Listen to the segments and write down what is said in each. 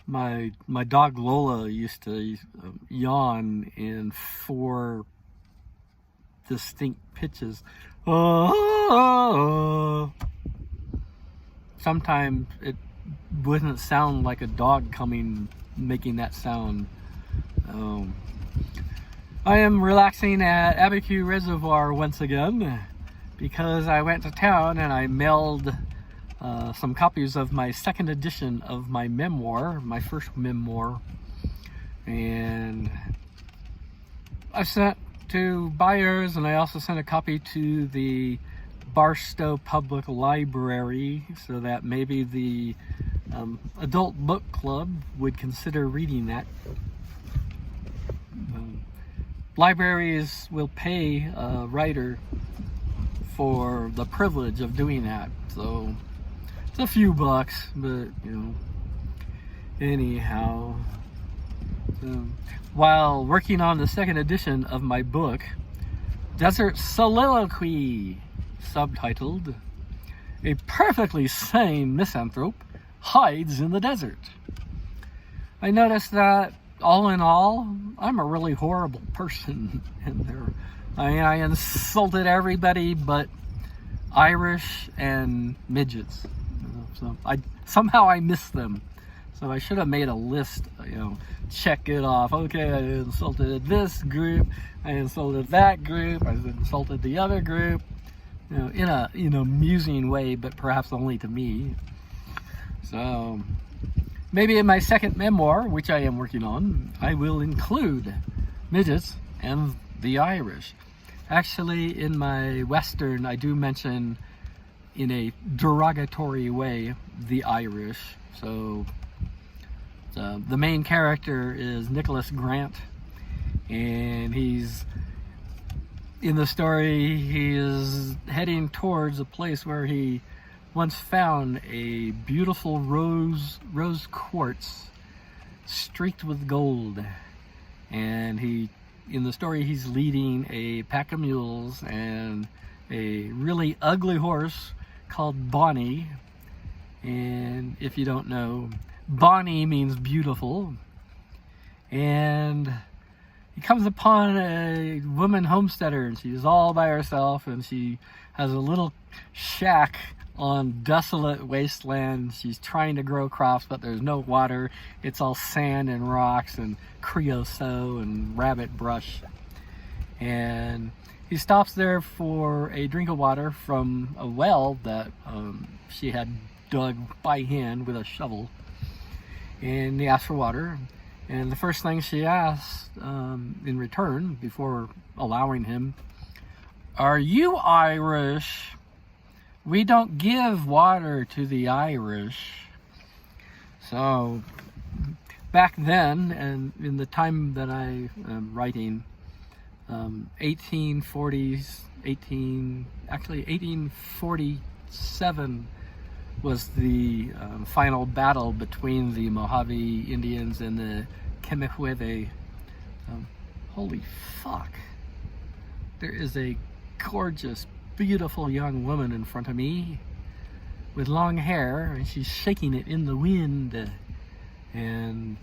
My dog Lola used to yawn in 4 distinct pitches. Sometimes it wouldn't sound like a dog making that sound. I am relaxing at Abiquiu Reservoir once again because I went to town and I mailed some copies of my second edition of my memoir, my first memoir, and I sent to buyers, and I also sent a copy to the Barstow Public Library so that maybe the adult book club would consider reading that. Libraries will pay a writer for the privilege of doing that, so it's a few bucks, but anyhow. While working on the second edition of my book, Desert Soliloquy, subtitled "A Perfectly Sane Misanthrope Hides in the Desert," I noticed that all in all, I'm a really horrible person in there. I insulted everybody but Irish and midgets. So somehow I missed them. So I should have made a list, check it off. Okay, I insulted this group, I insulted that group, I insulted the other group, in an amusing way, but perhaps only to me. So maybe in my second memoir, which I am working on, I will include midgets and the Irish. Actually, in my Western, I do mention in a derogatory way the Irish. So the main character is Nicholas Grant, and he's in the story, he is heading towards a place where he once found a beautiful rose quartz streaked with gold, and in the story he's leading a pack of mules and a really ugly horse called Bonnie. And if you don't know, Bonnie means beautiful. And he comes upon a woman homesteader, and she's all by herself, and she has a little shack on desolate wasteland. She's trying to grow crops, but there's no water. It's all sand and rocks and creosote and rabbit brush. And he stops there for a drink of water from a well that she had dug by hand with a shovel. And he asks for water. And the first thing she asks in return, before allowing him, "Are you Irish? We don't give water to the Irish." So back then, and in the time that I am writing, 1847 was the final battle between the Mojave Indians and the Kemehwebe. Holy fuck. There is a gorgeous, beautiful young woman in front of me with long hair, and she's shaking it in the wind. And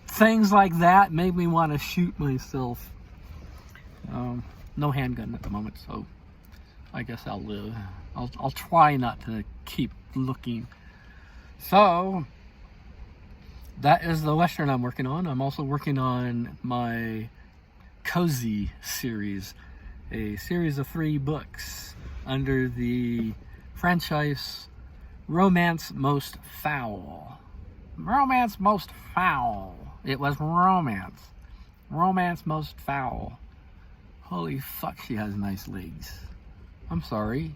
things like that made me want to shoot myself. No handgun at the moment, so I guess I'll live. I'll try not to keep looking. So that is the Western I'm working on. I'm also working on my Cozy series, a series of 3 books under the franchise Romance Most Foul. Romance Most Foul. It was romance. Romance Most Foul. Holy fuck, she has nice legs. I'm sorry.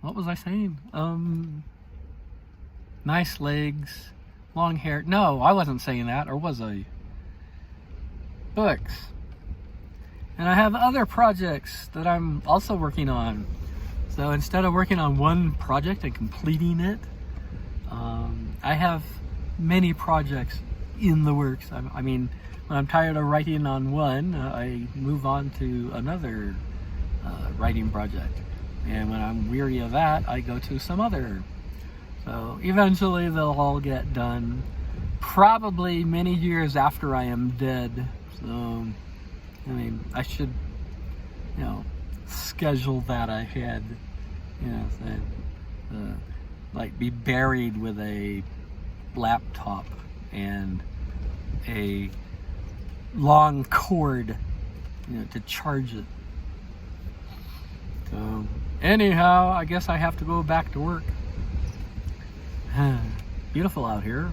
What was I saying? Nice legs, long hair. No, I wasn't saying that, or was I? Books. And I have other projects that I'm also working on. So instead of working on one project and completing it, I have many projects in the works. I mean, when I'm tired of writing on one, I move on to another writing project. And when I'm weary of that, I go to some other. So eventually they'll all get done, probably many years after I am dead. So, I mean, I should, schedule that ahead, like be buried with a laptop and a long cord, to charge it. So anyhow, I guess I have to go back to work. Beautiful out here.